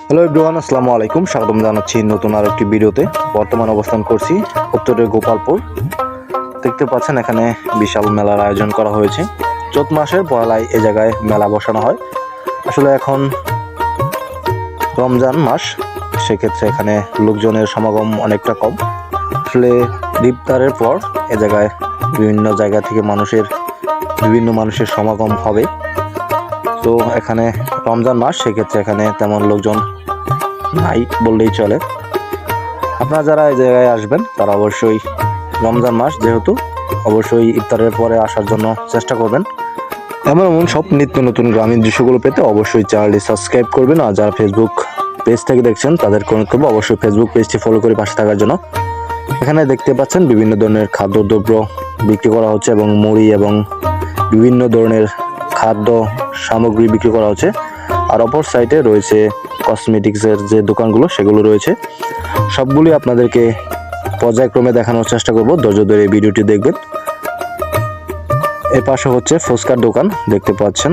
Hello everyone, আসসালামু আলাইকুম। স্বাগতম জানাচ্ছি নতুন আরেকটি ভিডিওতে। বর্তমান অবস্থান করছি উত্তরের গোপালপুর। দেখতে পাচ্ছেন এখানে বিশাল মেলার আয়োজন করা হয়েছে। চৈত মাসের পয়লায় এ জায়গায় মেলা বসানো হয়। আসলে এখন রমজান মাস, সেক্ষেত্রে এখানে লোকজনের সমাগম অনেকটা কম। আসলে ইফতারের পর এ জায়গায় বিভিন্ন জায়গা থেকে বিভিন্ন মানুষের সমাগম হবে। তো এখানে রমজান মাস, সেক্ষেত্রে এখানে তেমন লোকজন নাই বললেই চলে। আপনারা যারা এই জায়গায় আসবেন তারা অবশ্যই রমজান মাস যেহেতু, অবশ্যই ইফতারের পরে আসার জন্য চেষ্টা করবেন। এমন সব নিত্য নতুন গ্রামীণ দৃশ্যগুলো পেতে অবশ্যই চ্যানেলটি সাবস্ক্রাইব করবেন। আর যারা ফেসবুক পেজ থেকে দেখছেন তাদের অনুরোধ করবো অবশ্যই ফেসবুক পেজটি ফলো করে পাশে থাকার জন্য। এখানে দেখতে পাচ্ছেন বিভিন্ন ধরনের খাদ্যদ্রব্য বিক্রি করা হচ্ছে এবং মুড়ি এবং বিভিন্ন ধরনের খাদ্য সামগ্রী বিক্রি করা হচ্ছে। আর অপর সাইডে রয়েছে কসমেটিক্সের যে দোকানগুলো, সেগুলো রয়েছে। সবগুলি আপনাদেরকে পর্যায়ক্রমে দেখানোর চেষ্টা করব, ধৈর্য ধরে এই ভিডিওটি দেখবেন। এর পাশে হচ্ছে ফুচকার দোকান দেখতে পাচ্ছেন।